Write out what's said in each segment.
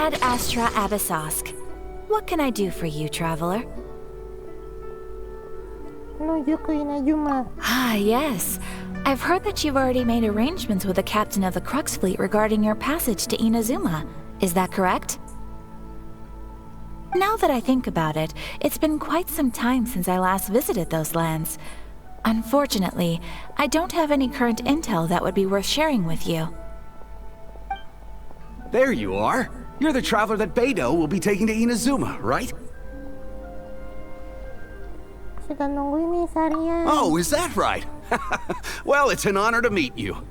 Ad Astra Abyssosk. What can I do for you, traveler? Menuju ke Inazuma. Ah, yes. I've heard that you've already made arrangements with the captain of the Crux fleet regarding your passage to Inazuma. Is that correct? Now that I think about it, it's been quite some time since I last visited those lands. Unfortunately, I don't have any current intel that would be worth sharing with you. There you are. You're the traveler that Beidou will be taking to Inazuma, right? Sudah nunggu ini seharian. Oh, is that right? Well, it's an honor to meet you.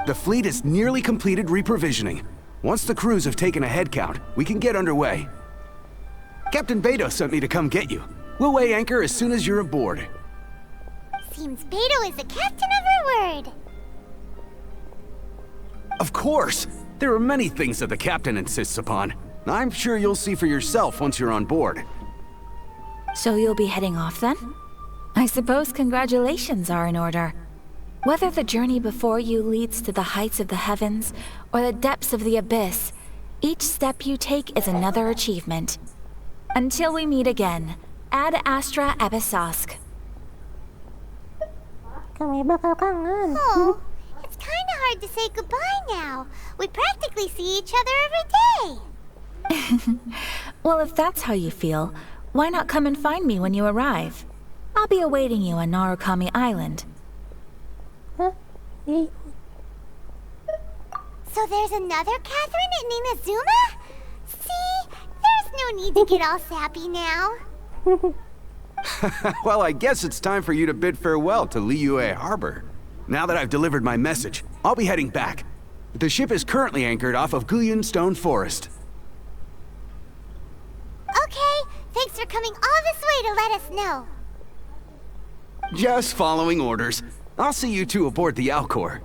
The fleet is nearly completed reprovisioning. Once the crews have taken a head count, we can get underway. Captain Beidou sent me to come get you. We'll weigh anchor as soon as you're aboard. Seems Beidou is the captain of her word. Of course! There are many things that the captain insists upon. I'm sure you'll see for yourself once you're on board. So you'll be heading off then? I suppose congratulations are in order. Whether the journey before you leads to the heights of the heavens or the depths of the abyss, each step you take is another achievement. Until we meet again, Ad Astra Abyssosk. Kami bakal kangen. Oh, it's kinda hard to say goodbye now. We practically see each other every day. Well, if that's how you feel, why not come and find me when you arrive? I'll be awaiting you on Narukami Island. Hah? Ih, So there's another Catherine in Inazuma? See? There's no need to get all sappy now. Well, I guess it's time for you to bid farewell to Liyue Harbor. Now that I've delivered my message, I'll be heading back. The ship is currently anchored off of Guyun Stone Forest. Okay, thanks for coming all this way to let us know. Just following orders. I'll see you two aboard the Alcor.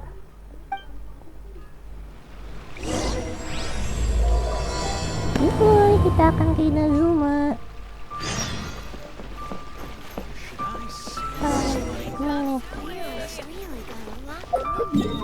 Yuhuy, kita akan ke Inazuma. Nih.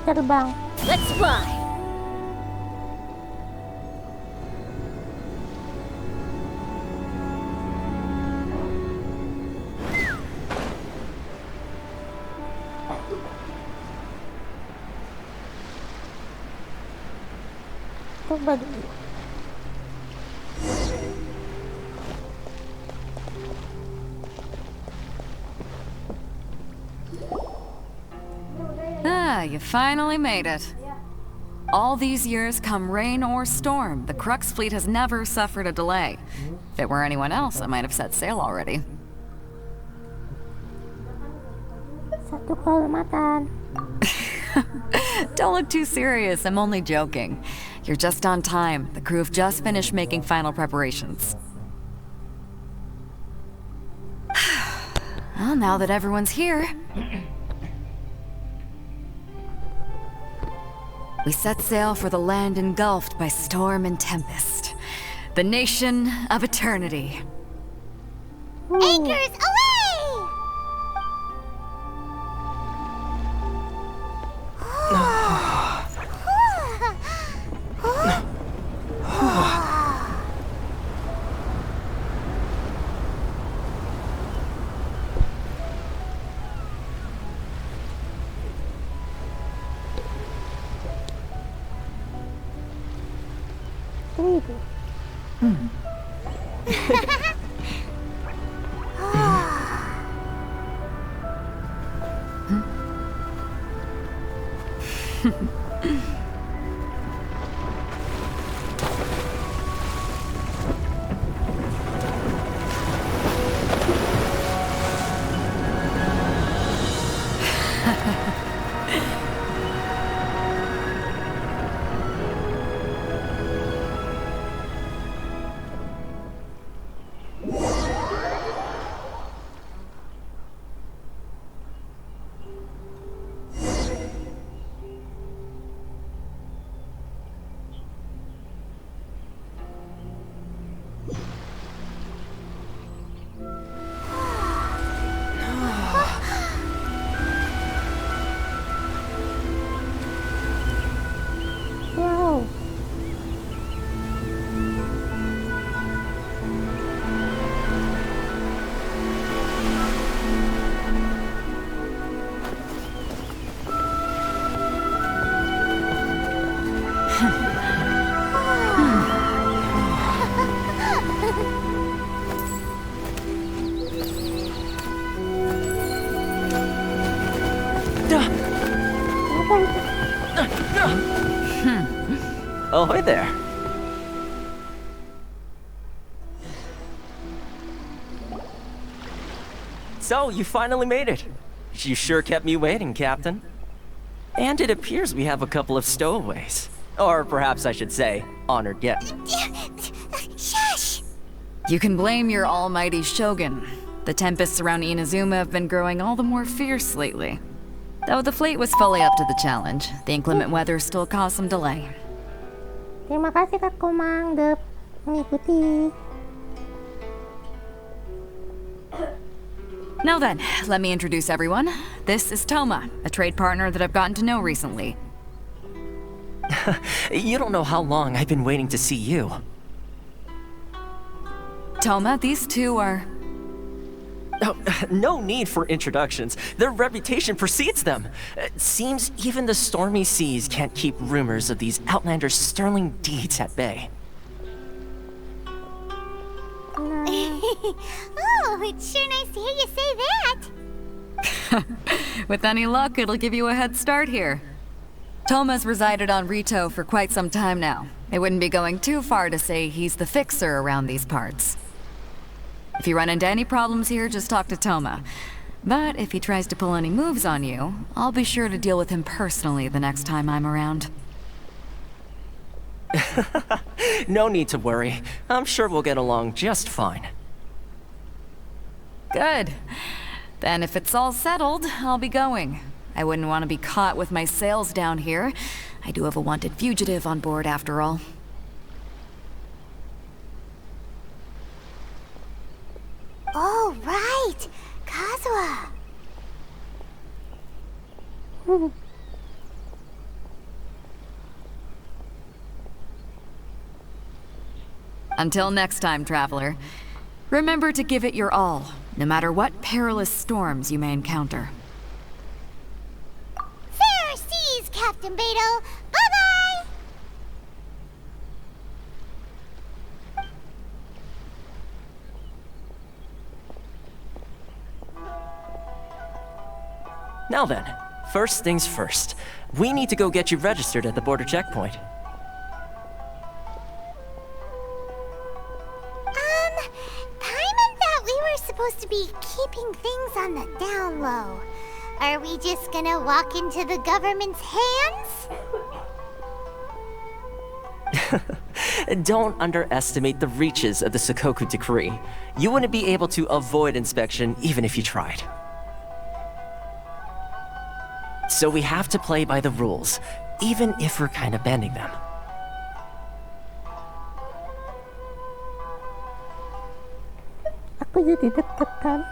Terbang. Let's fly! Coba dulu. Ah, you finally made it. All these years, come rain or storm, the Crux fleet has never suffered a delay. If it were anyone else, I might have set sail already. Satu kehormatan. Don't look too serious, I'm only joking. You're just on time. The crew have just finished making final preparations. Well, now that everyone's here, we set sail for the land engulfed by storm and tempest. The nation of eternity. Anchors away! Ahoy there. So, you finally made it. You sure kept me waiting, Captain. And it appears we have a couple of stowaways. Or perhaps I should say, honored guests. Shush! You can blame your almighty shogun. The tempests around Inazuma have been growing all the more fierce lately. Though the fleet was fully up to the challenge, the inclement weather still caused some delay. Terima kasih Kak Komang udah mengikuti. Now then, let me introduce everyone. This is Thoma, a trade partner that I've gotten to know recently. You don't know how long I've been waiting to see you. Thoma, these two are... Oh, no need for introductions. Their reputation precedes them. Seems even the stormy seas can't keep rumors of these outlanders' sterling deeds at bay. Oh, it's sure nice to hear you say that. With any luck, it'll give you a head start here. Thoma's resided on Ritou for quite some time now. It wouldn't be going too far to say he's the fixer around these parts. If you run into any problems here, just talk to Thoma. But if he tries to pull any moves on you, I'll be sure to deal with him personally the next time I'm around. No need to worry. I'm sure we'll get along just fine. Good. Then if it's all settled, I'll be going. I wouldn't want to be caught with my sails down here. I do have a wanted fugitive on board after all. Oh, right! Kazuha! Until next time, traveler. Remember to give it your all, no matter what perilous storms you may encounter. Fair seas, Captain Beidou! Bye-bye! Now then, first things first. We need to go get you registered at the border checkpoint. Paimon thought we were supposed to be keeping things on the down low. Are we just gonna walk into the government's hands? Don't underestimate the reaches of the Sakoku Decree. You wouldn't be able to avoid inspection even if you tried. So we have to play by the rules, even if we're kind of bending them. Aku jadi deg-degan.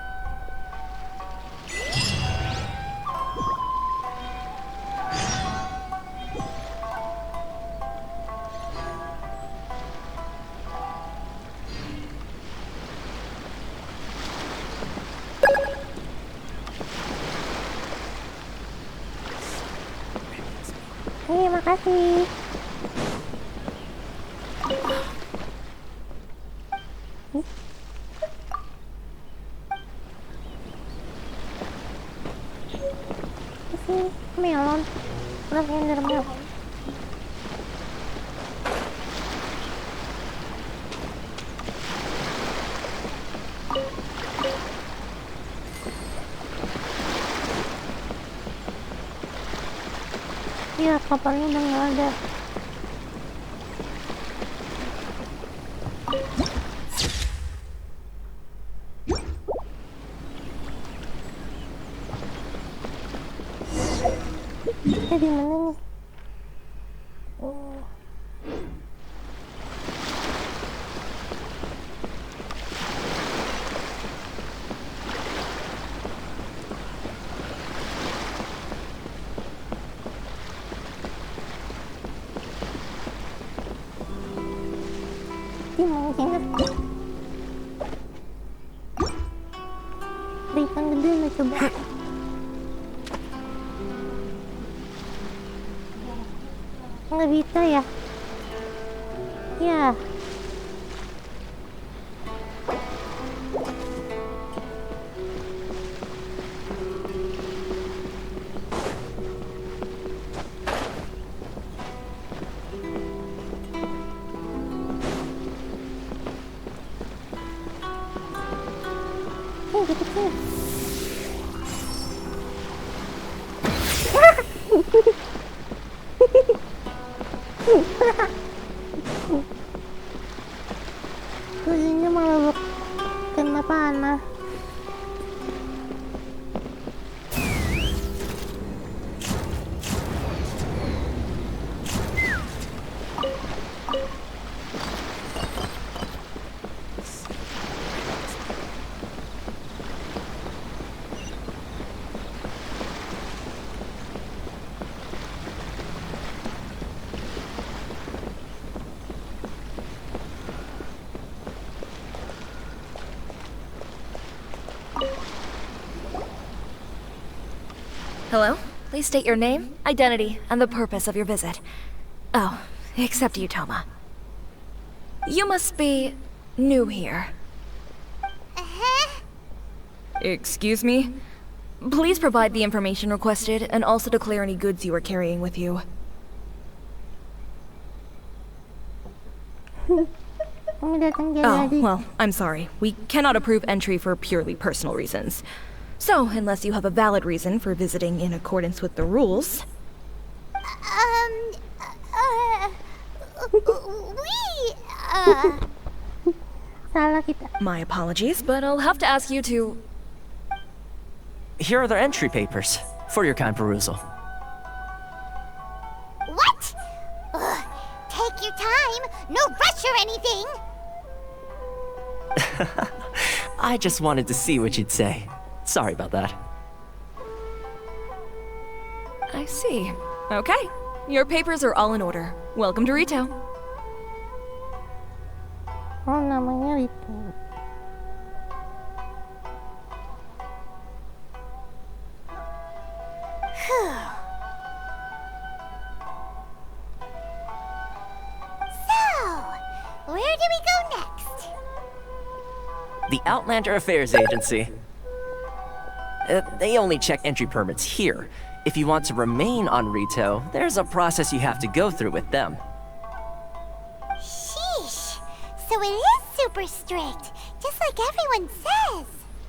Makasih. Kasih melon. Belum ender melon. Iya, kapalnya udah nggak ada. Kita di mana nih? Oh. Mau inget ada ikan gede lah, coba nggak bisa ya. Ya kecil. Kucingnya malah kena panah. Hello? Please state your name, identity, and the purpose of your visit. Oh, except you, Thoma. You must be new here. Excuse me? Please provide the information requested and also declare any goods you are carrying with you. Oh, well, I'm sorry. We cannot approve entry for purely personal reasons. So, unless you have a valid reason for visiting in accordance with the rules... Salah kita. My apologies, but I'll have to ask you to... Here are the entry papers for your kind perusal. What? Ugh, take your time. No rush or anything. I just wanted to see what you'd say. Sorry about that. I see. Okay. Your papers are all in order. Welcome to Ritou. Oh, namanya Ritou. So, where do we go next? The Outlander Affairs Agency. They only check entry permits here. If you want to remain on Ritou, there's a process you have to go through with them. Sheesh. So it is super strict, just like everyone says.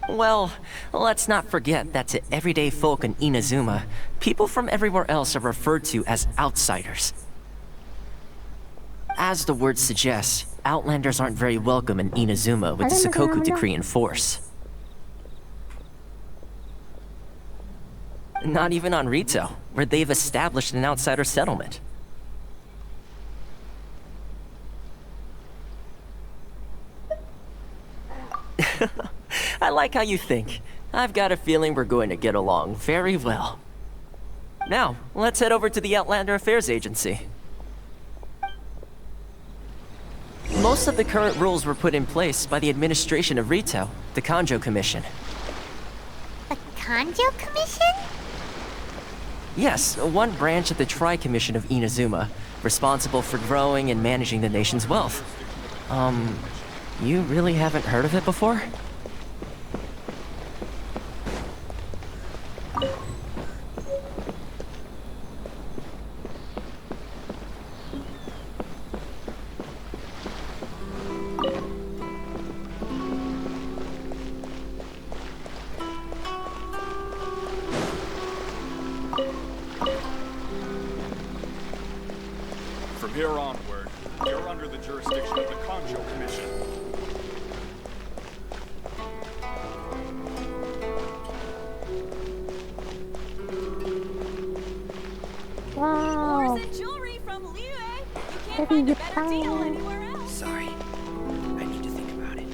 Well, let's not forget that to everyday folk in Inazuma, people from everywhere else are referred to as outsiders. As the word suggests, Outlanders aren't very welcome in Inazuma with the Sakoku Decree in force. Not even on Ritou, where they've established an outsider settlement. I like how you think. I've got a feeling we're going to get along very well. Now, let's head over to the Outlander Affairs Agency. Most of the current rules were put in place by the administration of Ritou, the Kanjo Commission. The Kanjo Commission? Yes, one branch of the Tri-Commission of Inazuma, responsible for growing and managing the nation's wealth. You really haven't heard of it before? From here onward, you're under the jurisdiction of the Kanjo Commission. Wow. Dari Jepang. Sorry. I need to think about it.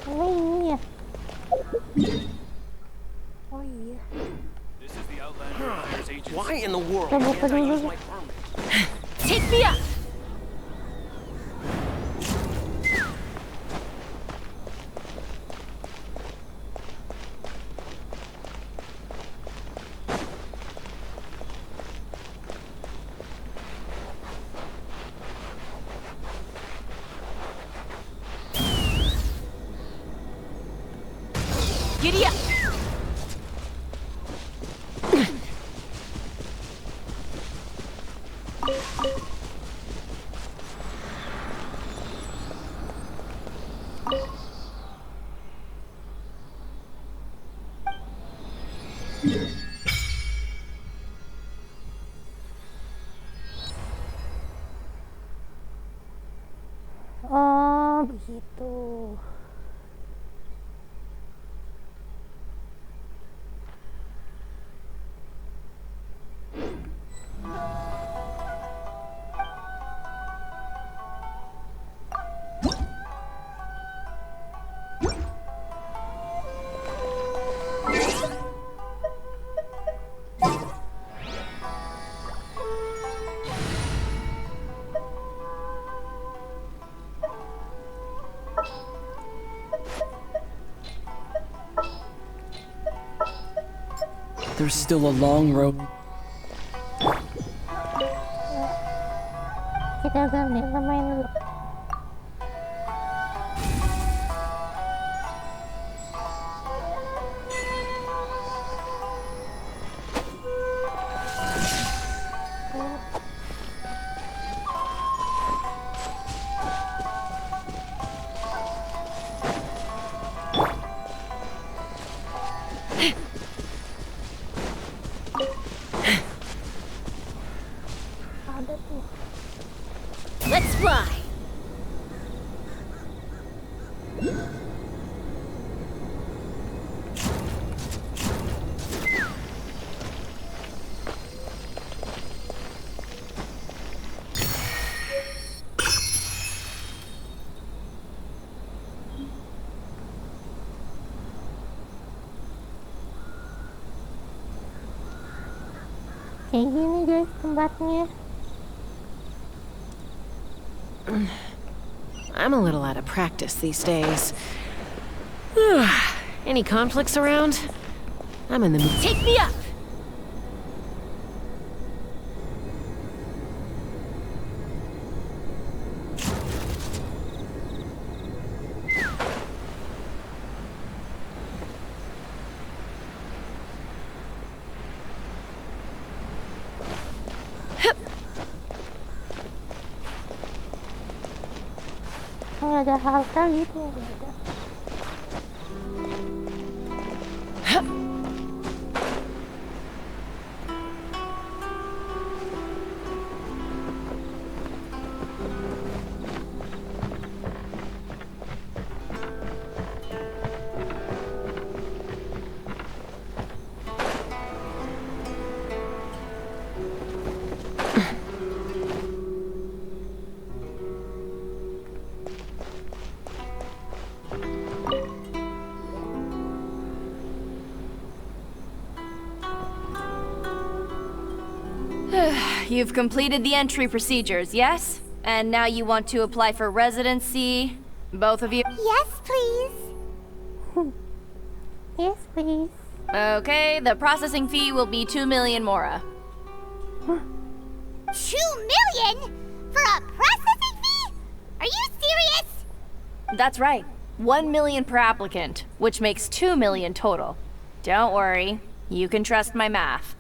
Oh ini ya. Oh iya. This is the Outlander Affairs Agency. Why in the world? Kita buka dulu. Take me up! Giddy up! Oh, begitu. There's still a long rope. Kita ganti main dulu. Let's fly! Kayak gini guys tempatnya. I'm a little out of practice these days. Any conflicts around? I'm in the mood. Take me up! Nggak ada halta gitu ya, nggak ada. You've completed the entry procedures, yes? And now you want to apply for residency? Both of you? Yes, please. Yes, please. Okay, the processing fee will be 2 million mora. 2 million? For a processing fee? Are you serious? That's right. 1 million per applicant, which makes 2 million total. Don't worry, you can trust my math.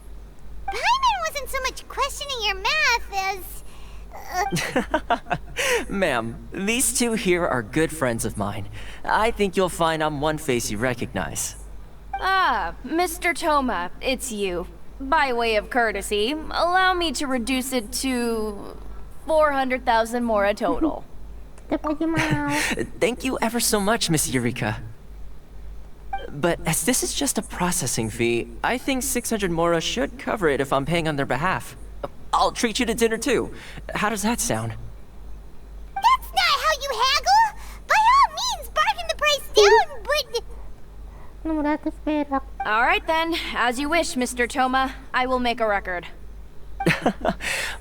Paimon wasn't so much questioning your math as... Ma'am, these two here are good friends of mine. I think you'll find I'm one face you recognize. Ah, Mr. Thoma, it's you. By way of courtesy, allow me to reduce it to 400,000 mora total. Thank you ever so much, Miss Eureka. But as this is just a processing fee, I think 600 mora should cover it if I'm paying on their behalf. I'll treat you to dinner too. How does that sound? That's not how you haggle! By all means, bargain the price down, but... 600 perak. Alright then, as you wish, Mr. Thoma. I will make a record.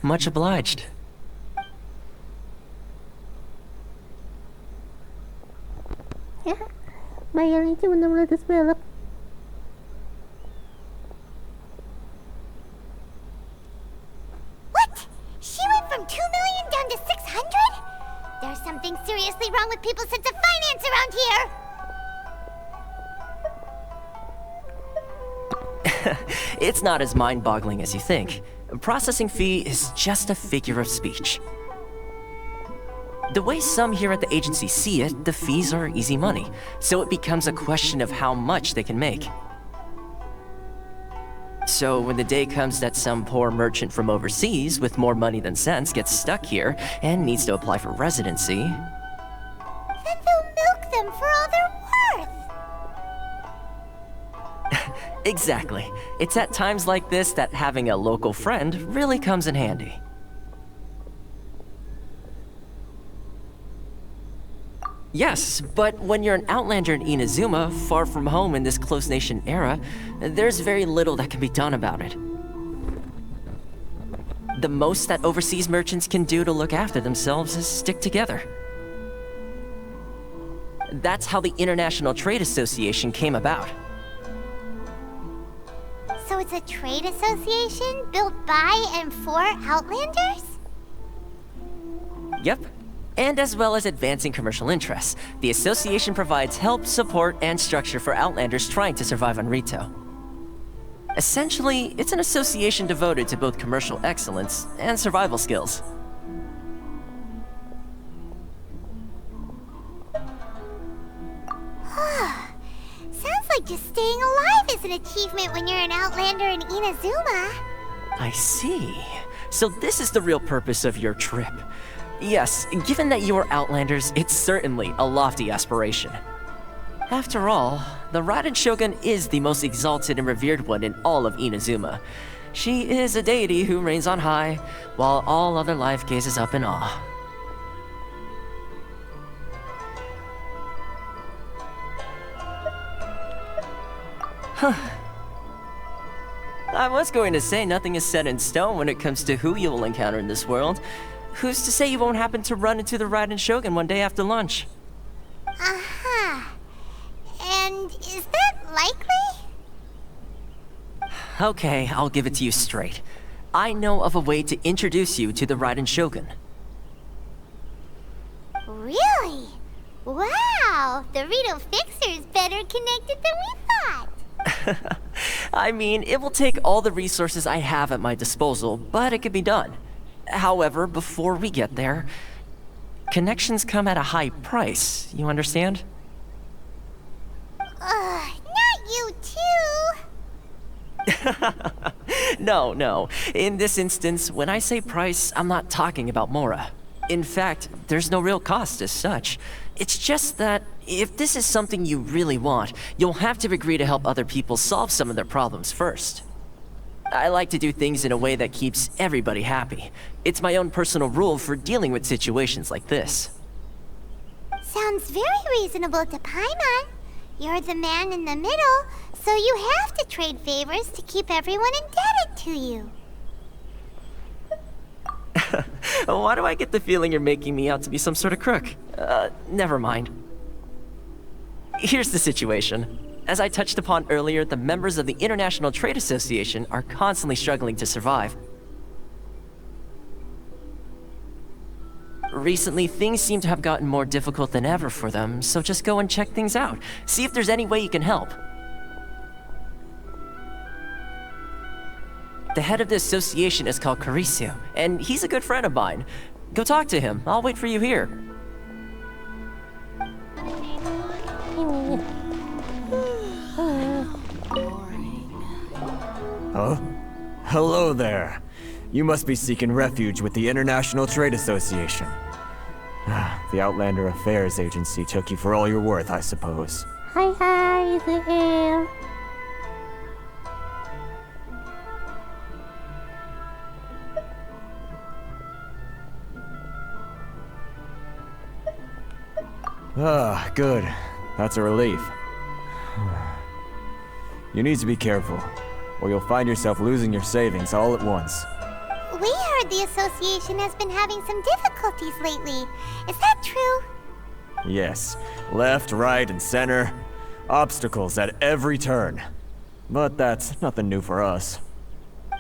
Much obliged. Ya, bayarnya cuma 600 perak. What? She went from 2 million down to 600? There's something seriously wrong with people's sense of finance around here! It's not as mind-boggling as you think. Processing fee is just a figure of speech. The way some here at the agency see it, the fees are easy money, so it becomes a question of how much they can make. So when the day comes that some poor merchant from overseas with more money than sense gets stuck here and needs to apply for residency... Then they'll milk them for all they're worth! Exactly. It's at times like this that having a local friend really comes in handy. Yes, but when you're an outlander in Inazuma, far from home in this close nation era, there's very little that can be done about it. The most that overseas merchants can do to look after themselves is stick together. That's how the International Trade Association came about. So it's a trade association built by and for Outlanders? Yep. And as well as advancing commercial interests, the association provides help, support, and structure for Outlanders trying to survive on Ritou. Essentially, it's an association devoted to both commercial excellence and survival skills. Sounds like just staying alive is an achievement when you're an Outlander in Inazuma. I see. So this is the real purpose of your trip. Yes, given that you are Outlanders, it's certainly a lofty aspiration. After all, the Raiden Shogun is the most exalted and revered one in all of Inazuma. She is a deity who reigns on high, while all other life gazes up in awe. I was going to say nothing is set in stone when it comes to who you will encounter in this world. Who's to say you won't happen to run into the Raiden Shogun one day after lunch? Uh-huh. And is that likely? Okay, I'll give it to you straight. I know of a way to introduce you to the Raiden Shogun. Really? Wow! The Ritou Fixer is better connected than we thought! I mean, it will take all the resources I have at my disposal, but it can be done. However, before we get there, connections come at a high price, you understand? Not you too! No. In this instance, when I say price, I'm not talking about Mora. In fact, there's no real cost as such. It's just that if this is something you really want, you'll have to agree to help other people solve some of their problems first. I like to do things in a way that keeps everybody happy. It's my own personal rule for dealing with situations like this. Sounds very reasonable to Paimon. You're the man in the middle, so you have to trade favors to keep everyone indebted to you. Why do I get the feeling you're making me out to be some sort of crook? Never mind. Here's the situation. As I touched upon earlier, the members of the International Trade Association are constantly struggling to survive. Recently, things seem to have gotten more difficult than ever for them, so just go and check things out. See if there's any way you can help. The head of the association is called Caricio, and he's a good friend of mine. Go talk to him. I'll wait for you here. Huh? Hello there. You must be seeking refuge with the International Trade Association. The Outlander Affairs Agency took you for all you're worth, I suppose. Hi, is it here? Ah, good. That's a relief. You need to be careful, or you'll find yourself losing your savings all at once. We heard the association has been having some difficulties lately. Is that true? Yes. Left, right, and center. Obstacles at every turn. But that's nothing new for us.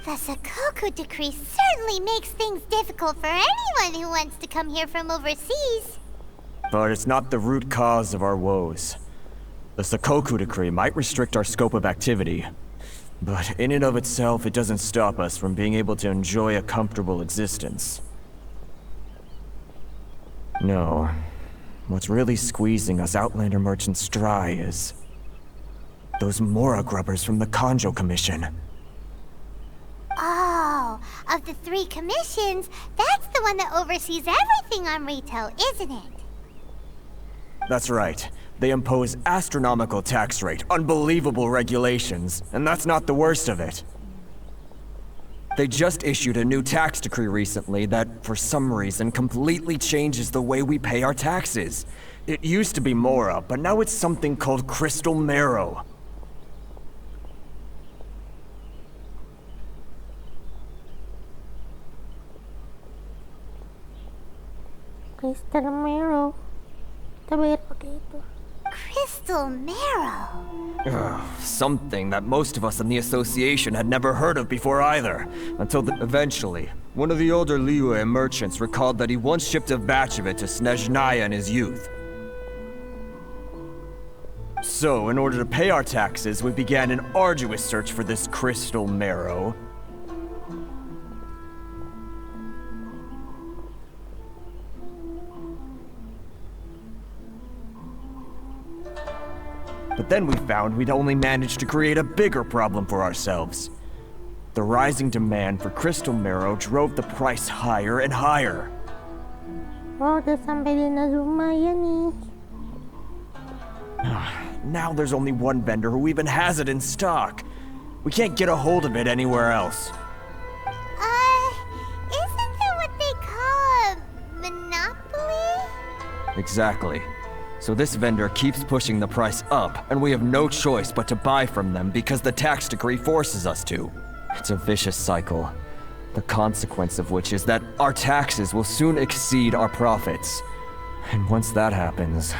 The Sakoku decree certainly makes things difficult for anyone who wants to come here from overseas. But it's not the root cause of our woes. The Sakoku decree might restrict our scope of activity, But in and of itself, it doesn't stop us from being able to enjoy a comfortable existence. No. What's really squeezing us Outlander merchants dry is those Mora grubbers from the Kanjo Commission. Oh, of the 3 commissions, that's the one that oversees everything on Ritou, isn't it? That's right. They impose astronomical tax rate, unbelievable regulations, and that's not the worst of it. They just issued a new tax decree recently that, for some reason, completely changes the way we pay our taxes. It used to be Mora, but now it's something called Crystal Marrow. Crystal Marrow. Sabi pakai itu. Crystal Marrow. Something that most of us in the association had never heard of before either. Until eventually, one of the older Liyue merchants recalled that he once shipped a batch of it to Snezhnaya in his youth. So, in order to pay our taxes, we began an arduous search for this Crystal Marrow. But then we found we'd only managed to create a bigger problem for ourselves. The rising demand for Crystal Marrow drove the price higher and higher. Oh, udah sampai di Inazuma ya nih. Now there's only one vendor who even has it in stock. We can't get a hold of it anywhere else. Isn't that what they call a monopoly? Exactly. So this vendor keeps pushing the price up, and we have no choice but to buy from them because the tax decree forces us to. It's a vicious cycle. The consequence of which is that our taxes will soon exceed our profits. And once that happens...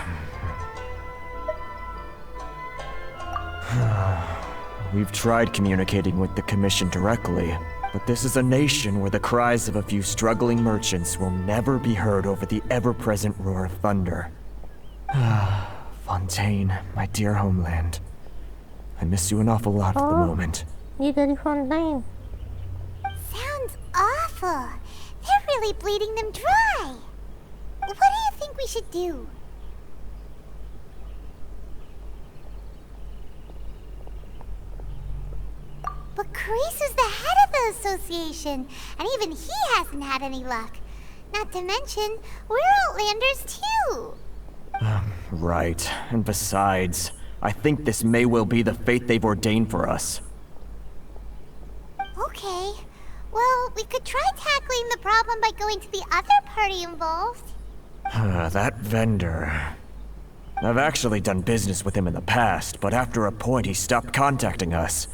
We've tried communicating with the Commission directly, but this is a nation where the cries of a few struggling merchants will never be heard over the ever-present roar of thunder. Fontaine, my dear homeland. I miss you an awful lot at the moment. Dia dari Fontaine. Sounds awful. They're really bleeding them dry. What do you think we should do? But Carice is the head of the association, and even he hasn't had any luck. Not to mention, we're Outlanders too. Right. And besides, I think this may well be the fate they've ordained for us. Okay. Well, we could try tackling the problem by going to the other party involved. That vendor... I've actually done business with him in the past, but after a point he stopped contacting us.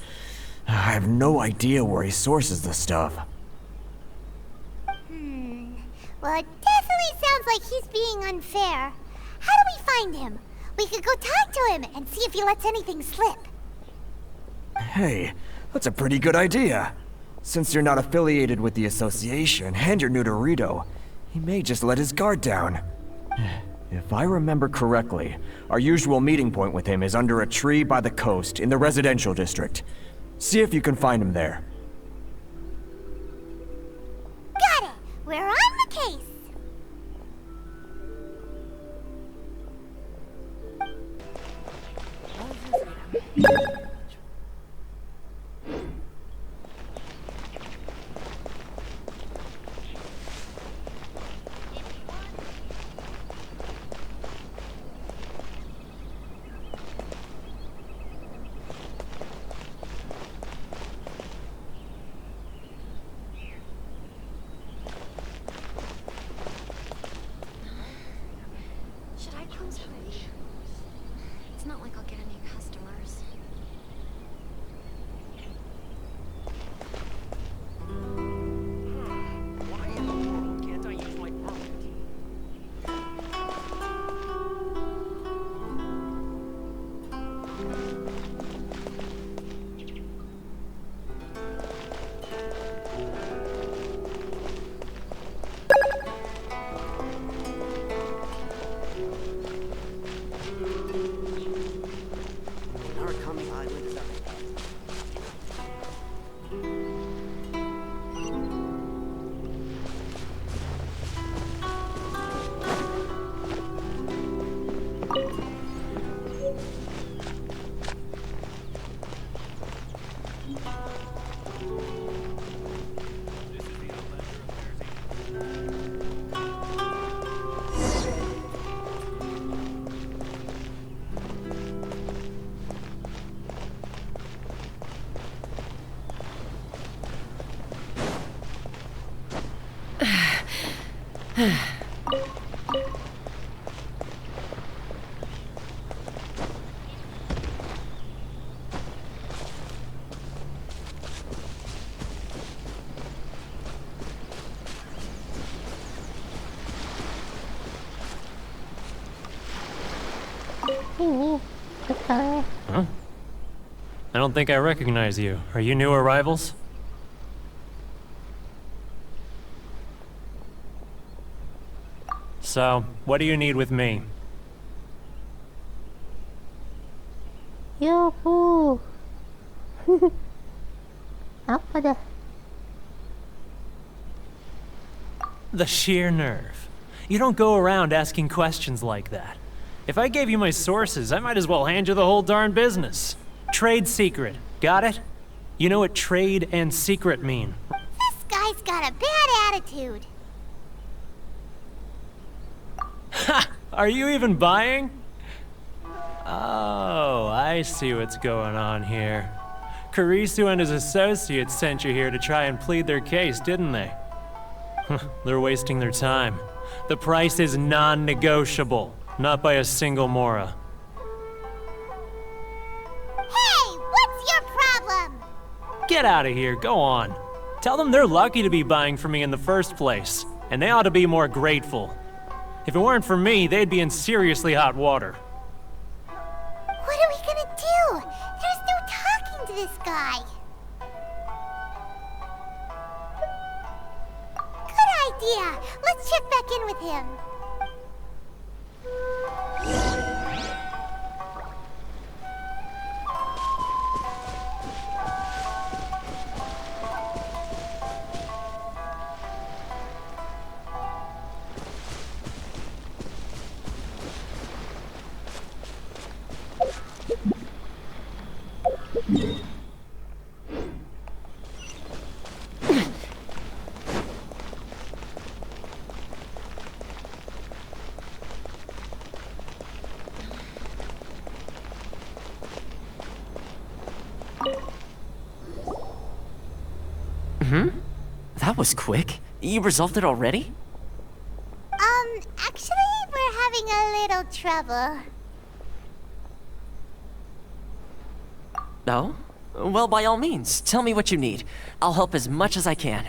I have no idea where he sources the stuff. Well, it definitely sounds like he's being unfair. How do we find him? We could go talk to him and see if he lets anything slip. Hey, that's a pretty good idea. Since you're not affiliated with the association and you're new to Ritou, he may just let his guard down. If I remember correctly, our usual meeting point with him is under a tree by the coast in the residential district. See if you can find him there. Got it! We're on the case! Ini bekalnya. Huh? I don't think I recognize you. Are you new arrivals? So, what do you need with me? Yuhu. Apa dah? The sheer nerve. You don't go around asking questions like that. If I gave you my sources, I might as well hand you the whole darn business. Trade secret. Got it? You know what trade and secret mean? This guy's got a bad attitude. Ha! Are you even buying? Oh, I see what's going on here. Kurisu and his associates sent you here to try and plead their case, didn't they? They're wasting their time. The price is non-negotiable, not by a single Mora. Hey, what's your problem? Get out of here, go on. Tell them they're lucky to be buying from me in the first place, and they ought to be more grateful. If it weren't for me, they'd be in seriously hot water. What are we gonna do? There's no talking to this guy. Good idea. Let's check back in with him. That was quick. You resolved it already? Actually, we're having a little trouble. No? Well, by all means, tell me what you need. I'll help as much as I can.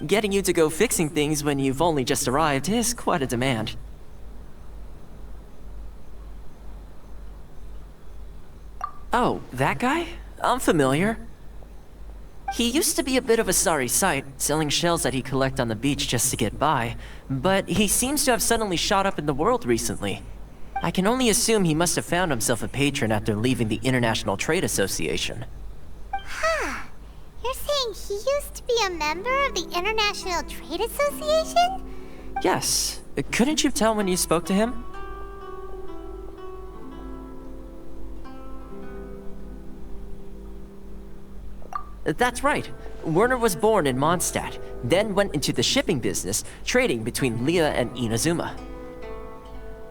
Getting you to go fixing things when you've only just arrived is quite a demand. Oh, that guy? I'm familiar. He used to be a bit of a sorry sight, selling shells that he'd collect on the beach just to get by, but he seems to have suddenly shot up in the world recently. I can only assume he must have found himself a patron after leaving the International Trade Association. Huh. You're saying he used to be a member of the International Trade Association? Yes. Couldn't you tell when you spoke to him? That's right. Werner was born in Mondstadt, then went into the shipping business, trading between Lea and Inazuma.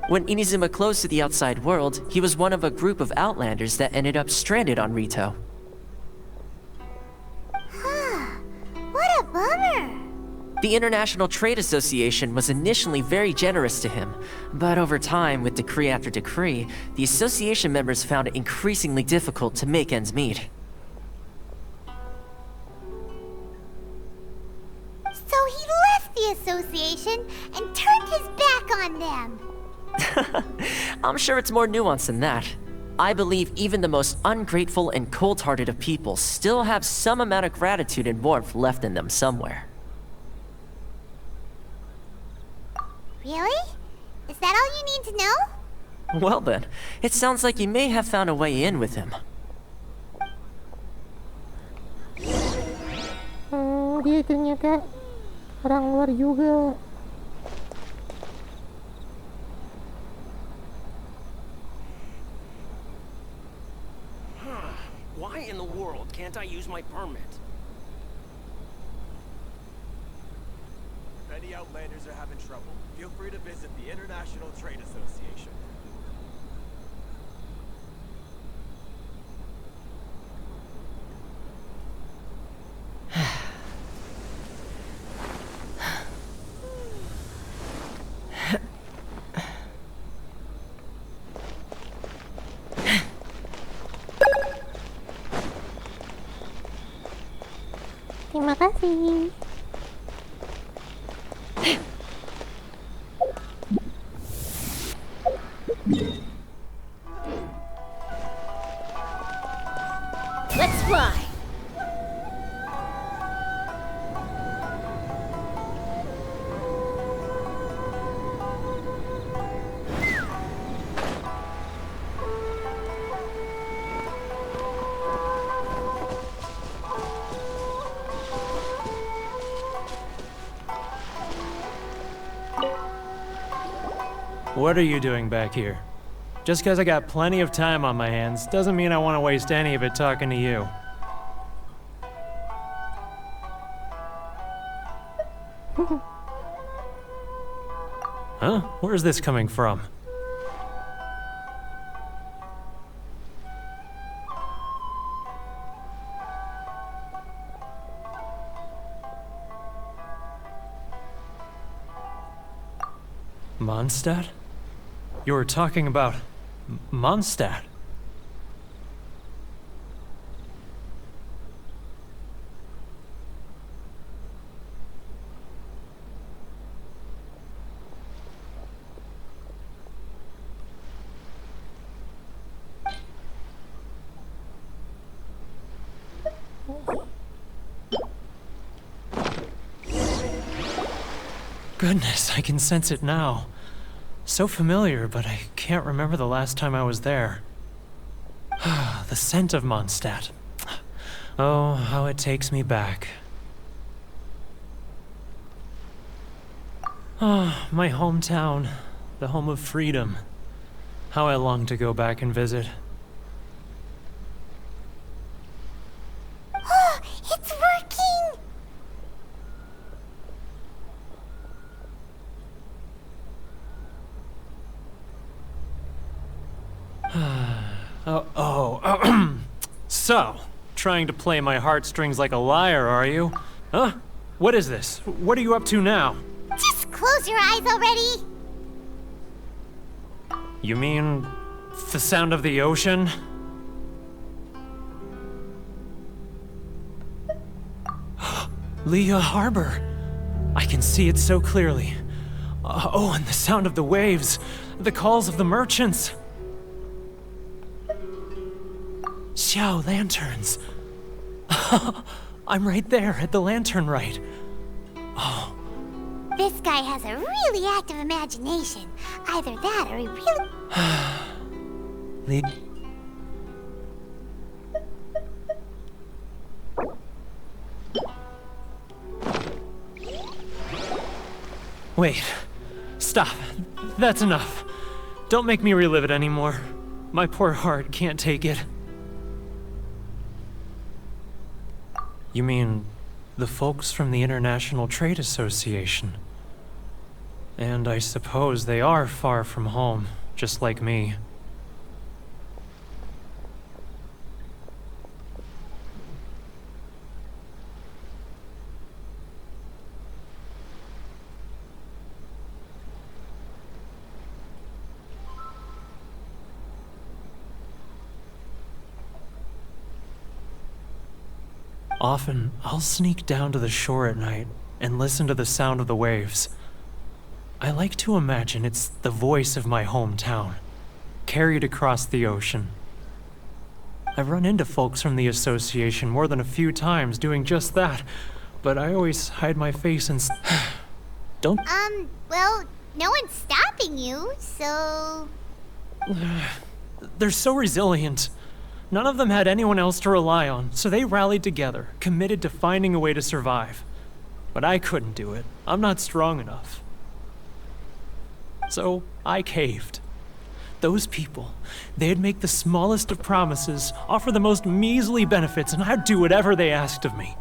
When Inazuma closed to the outside world, he was one of a group of outlanders that ended up stranded on Ritou. What a bummer! The International Trade Association was initially very generous to him, but over time, with decree after decree, the association members found it increasingly difficult to make ends meet. So he left the association and turned his back on them. I'm sure it's more nuanced than that. I believe even the most ungrateful and cold-hearted of people still have some amount of gratitude and warmth left in them somewhere. Really? Is that all you need to know? Well then, it sounds like you may have found a way in with him. Dia ternyata orang luar juga. Why in the world can't I use my permit? If any Outlanders are having trouble, feel free to visit the International Trade Association. Oprasi. Let's fly. What are you doing back here? Just because I got plenty of time on my hands doesn't mean I want to waste any of it talking to you. Huh? Where's this coming from? Mondstadt? You were talking about Mondstadt. Goodness, I can sense it now. So familiar, but I can't remember the last time I was there. The scent of Mondstadt. Oh, how it takes me back. Ah, my hometown, the home of freedom. How I long to go back and visit. Oh, it's working! So, trying to play my heartstrings like a liar, are you? Huh? What is this? What are you up to now? Just close your eyes already! You mean the sound of the ocean? Leah Harbor. I can see it so clearly. Oh, and the sound of the waves. The calls of the merchants. Xiao lanterns. I'm right there at the lantern right. Oh. This guy has a really active imagination. Either that or he really... Wait. Stop. That's enough. Don't make me relive it anymore. My poor heart can't take it. You mean the folks from the International Trade Association? And I suppose they are far from home, just like me. Often, I'll sneak down to the shore at night and listen to the sound of the waves. I like to imagine it's the voice of my hometown, carried across the ocean. I've run into folks from the association more than a few times doing just that, but I always hide my face and don't... well, no one's stopping you, so... They're so resilient. None of them had anyone else to rely on, so they rallied together, committed to finding a way to survive. But I couldn't do it. I'm not strong enough. So I caved. Those people, they'd make the smallest of promises, offer the most measly benefits, and I'd do whatever they asked of me.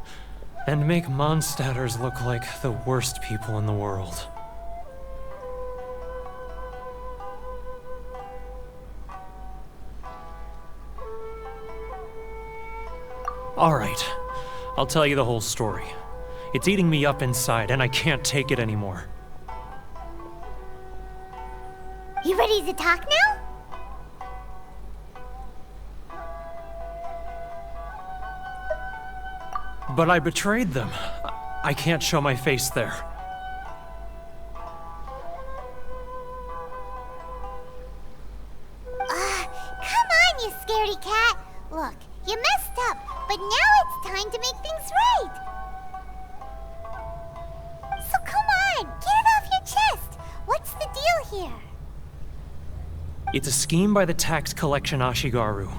And make Mondstadters look like the worst people in the world. All right, I'll tell you the whole story. It's eating me up inside, and I can't take it anymore. You ready to talk now? But I betrayed them. I can't show my face there. Come on, you scaredy cat. Look, you messed up, but now it's time to make things right. So come on, get it off your chest. What's the deal here? It's a scheme by the tax collection Ashigaru,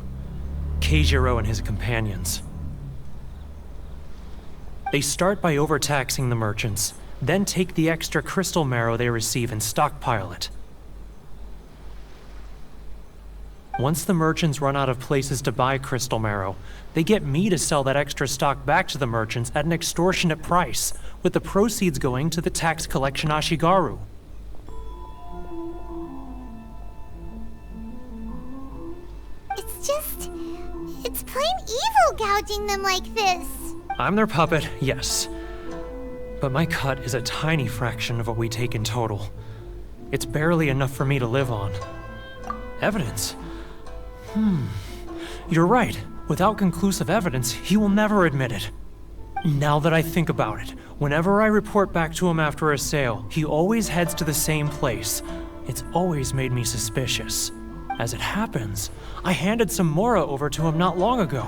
Keijiro and his companions. They start by overtaxing the merchants, then take the extra crystal marrow they receive and stockpile it. Once the merchants run out of places to buy crystal marrow, they get me to sell that extra stock back to the merchants at an extortionate price, with the proceeds going to the tax collection Ashigaru. It's plain evil gouging them like this. I'm their puppet, yes. But my cut is a tiny fraction of what we take in total. It's barely enough for me to live on. Evidence? You're right. Without conclusive evidence, he will never admit it. Now that I think about it, whenever I report back to him after a sale, he always heads to the same place. It's always made me suspicious. As it happens, I handed some Mora over to him not long ago.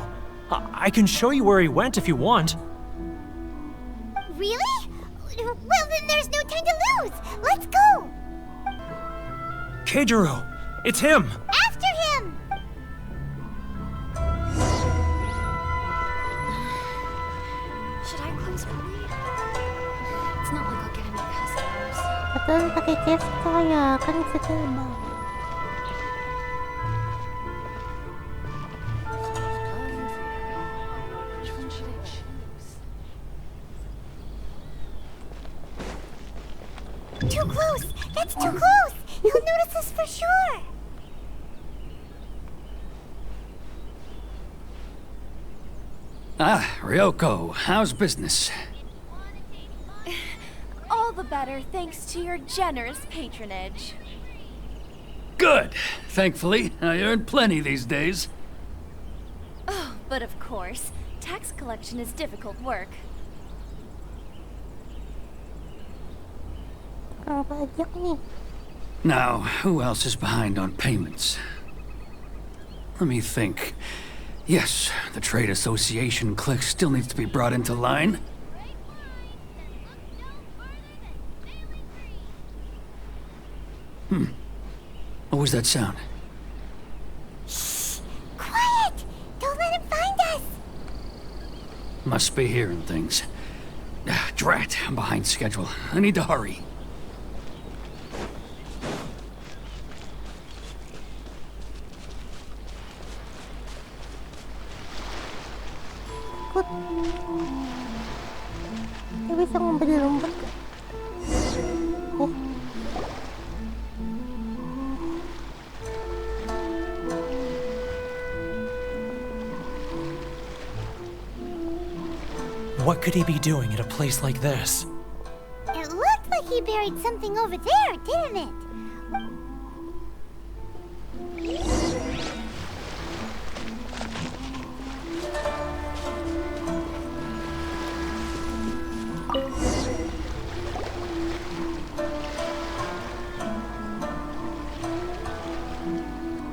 I can show you where he went if you want. Really? Well, then there's no time to lose. Let's go. Keijiro, it's him. After him. Should I close early? It's not like I'll get any customers. Betul, pakai gesto ya, kan bisa terbang. Too close! That's too close! He'll notice us for sure! Ah, Ryoko, how's business? All the better thanks to your generous patronage. Good. Thankfully, I earn plenty these days. Oh, but of course, tax collection is difficult work. Now, who else is behind on payments? Let me think. Yes, the Trade Association clique still needs to be brought into line. What was that sound? Shh! Quiet! Don't let him find us! Must be hearing things. Drat, I'm behind schedule. I need to hurry. Dia bisa membeli rumput. What could he be doing at a place like this? It looked like he buried something over there, didn't it?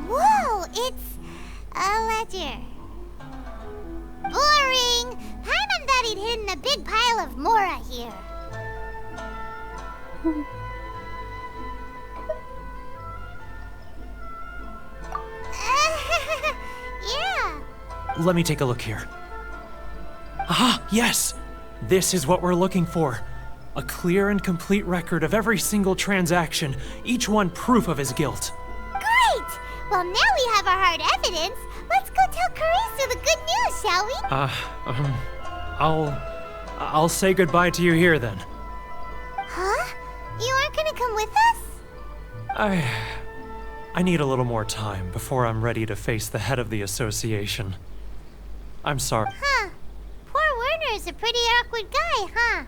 Whoa, it's a ledger. Boring! Paimon thought he'd hidden a big pile of Mora here. Yeah. Let me take a look here. Ah, yes! This is what we're looking for. A clear and complete record of every single transaction, each one proof of his guilt. Great! Well, now we have our hard evidence. Let's go tell Karisu the good news, shall we? I'll say goodbye to you here then. Huh? You aren't gonna come with us? I need a little more time before I'm ready to face the head of the association. I'm sorry. Huh. Poor Werner's a pretty awkward guy, huh?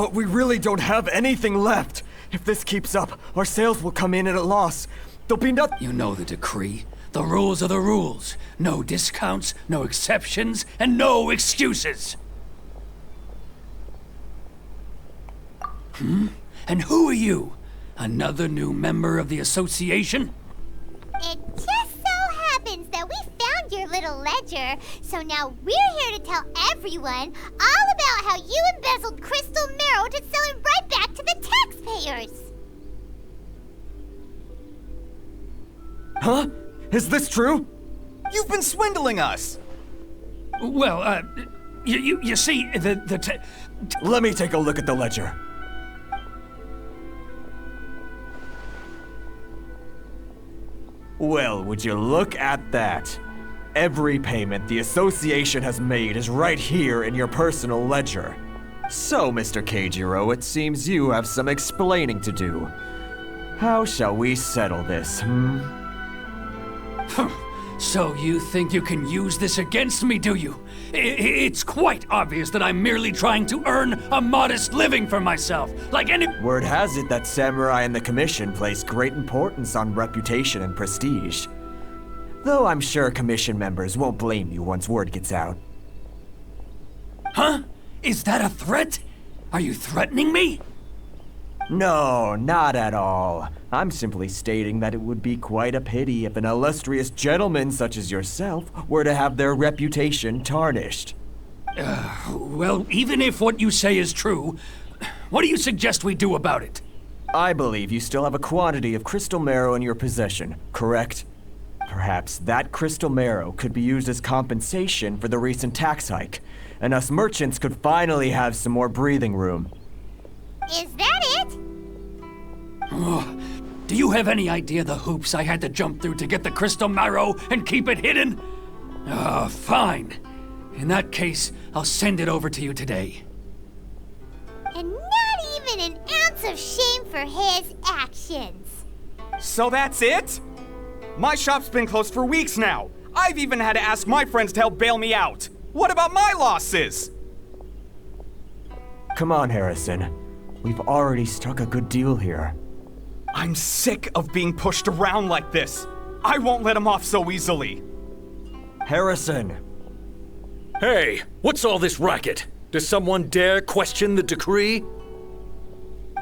But we really don't have anything left. If this keeps up, our sales will come in at a loss. There'll be nothing. You know the decree. The rules are the rules. No discounts, no exceptions, and no excuses. And who are you? Another new member of the association? It just so happens that we found your little ledger, so now we're here to tell everyone all about how you embezzled crystal marrow to sell it right back to the taxpayers. Huh? Is this true? You've been swindling us! Well, you see, Let me take a look at the ledger. Well, would you look at that? Every payment the association has made is right here in your personal ledger. So, Mr. Keijiro, it seems you have some explaining to do. How shall we settle this, So you think you can use this against me, do you? It's quite obvious that I'm merely trying to earn a modest living for myself, like any— Word has it that samurai and the commission place great importance on reputation and prestige. Though I'm sure commission members won't blame you once word gets out. Huh? Is that a threat? Are you threatening me? No, not at all. I'm simply stating that it would be quite a pity if an illustrious gentleman such as yourself were to have their reputation tarnished. Well, even if what you say is true, what do you suggest we do about it? I believe you still have a quantity of crystal marrow in your possession, correct? Perhaps that crystal marrow could be used as compensation for the recent tax hike, and us merchants could finally have some more breathing room. Is that it? Oh, do you have any idea the hoops I had to jump through to get the crystal marrow and keep it hidden? Fine. In that case, I'll send it over to you today. And not even an ounce of shame for his actions. So that's it? My shop's been closed for weeks now. I've even had to ask my friends to help bail me out. What about my losses? Come on, Harrison. We've already struck a good deal here. I'm sick of being pushed around like this. I won't let him off so easily. Harrison! Hey, what's all this racket? Does someone dare question the decree?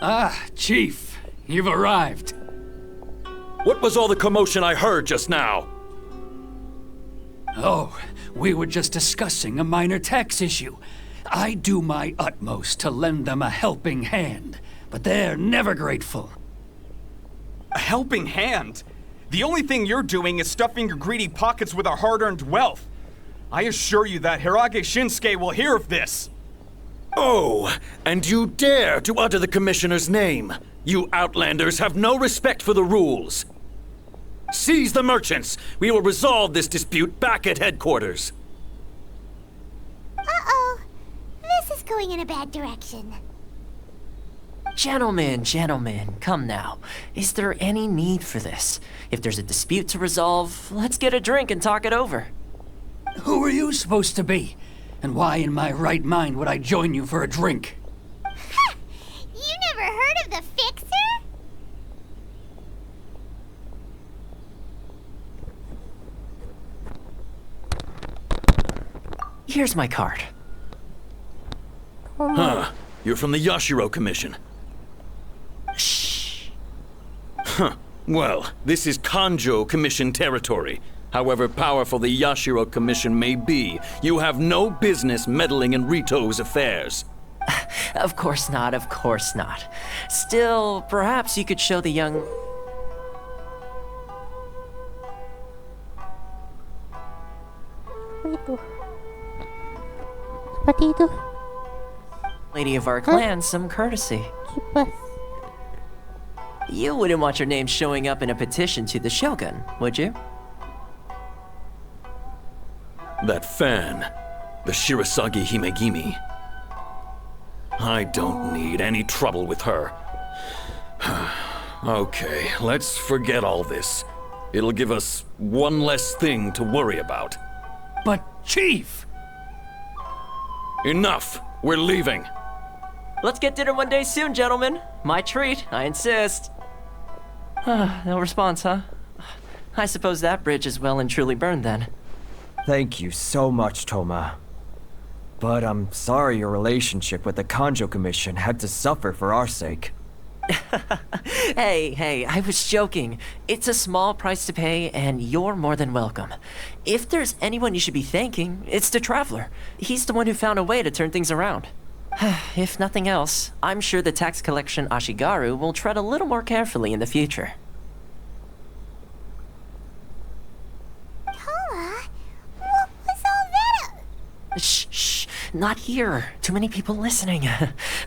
Ah, Chief, you've arrived. What was all the commotion I heard just now? Oh, we were just discussing a minor tax issue. I do my utmost to lend them a helping hand, but they're never grateful. A helping hand? The only thing you're doing is stuffing your greedy pockets with our hard-earned wealth. I assure you that Hirage Shinsuke will hear of this. Oh, and you dare to utter the Commissioner's name. You Outlanders have no respect for the rules. Seize the merchants. We will resolve this dispute back at headquarters. Uh-oh. This is going in a bad direction. Gentlemen, come now. Is there any need for this? If there's a dispute to resolve, let's get a drink and talk it over. Who are you supposed to be? And why in my right mind would I join you for a drink? Ha! You never heard of the Fixer? Here's my card. Huh. You're from the Yashiro Commission. Shh. Huh. Well, this is Kanjo Commission territory. However powerful the Yashiro Commission may be, you have no business meddling in Ritou's affairs. Of course not. Still, perhaps you could show the young... Seperti itu. lady of our clan some courtesy. You wouldn't want your name showing up in a petition to the Shogun, would you? That fan, the Shirasagi Himegimi. I don't need any trouble with her. Okay, let's forget all this. It'll give us one less thing to worry about. But, Chief! Enough! We're leaving. Let's get dinner one day soon, gentlemen. My treat, I insist. No response, huh? I suppose that bridge is well and truly burned then. Thank you so much, Thoma. But I'm sorry your relationship with the Kanjo Commission had to suffer for our sake. Hey, I was joking. It's a small price to pay, and you're more than welcome. If there's anyone you should be thanking, it's the Traveler. He's the one who found a way to turn things around. If nothing else, I'm sure the tax collection Ashigaru will tread a little more carefully in the future. Thoma, what was all that? Shh, not here. Too many people listening.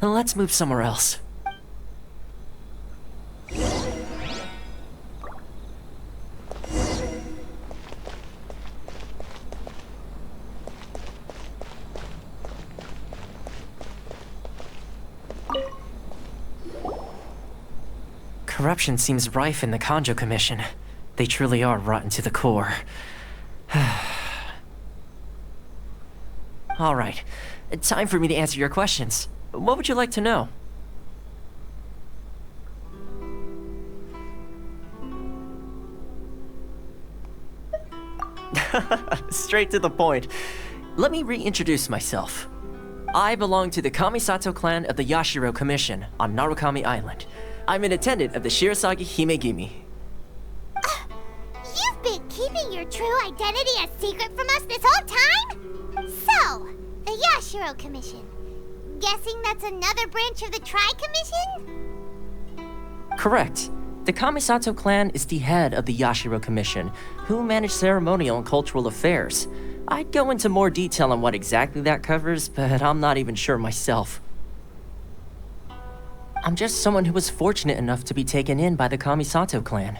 Let's move somewhere else. Corruption seems rife in the Kanjo Commission. They truly are rotten to the core. All right, time for me to answer your questions. What would you like to know? Straight to the point. Let me reintroduce myself. I belong to the Kamisato clan of the Yashiro Commission on Narukami Island. I'm an attendant of the Shirasagi Himegimi. You've been keeping your true identity a secret from us this whole time? So, the Yashiro Commission. Guessing that's another branch of the Tri-Commission? Correct. The Kamisato clan is the head of the Yashiro Commission, who manage ceremonial and cultural affairs. I'd go into more detail on what exactly that covers, but I'm not even sure myself. I'm just someone who was fortunate enough to be taken in by the Kamisato clan.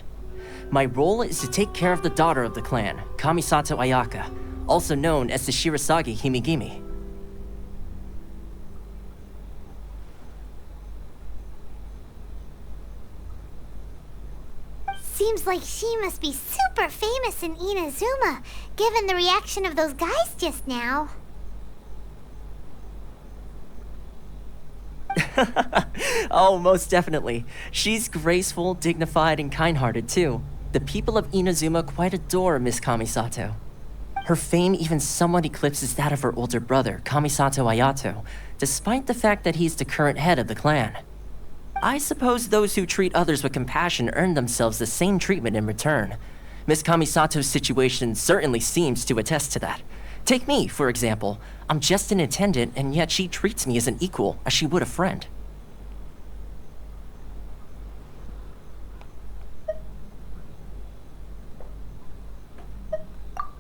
My role is to take care of the daughter of the clan, Kamisato Ayaka, also known as the Shirasagi Himegimi. Seems like she must be super famous in Inazuma, given the reaction of those guys just now. Oh, most definitely. She's graceful, dignified, and kind-hearted too. The people of Inazuma quite adore Miss Kamisato. Her fame even somewhat eclipses that of her older brother, Kamisato Ayato, despite the fact that he's the current head of the clan. I suppose those who treat others with compassion earn themselves the same treatment in return. Miss Kamisato's situation certainly seems to attest to that. Take me, for example. I'm just an attendant, and yet she treats me as an equal, as she would a friend.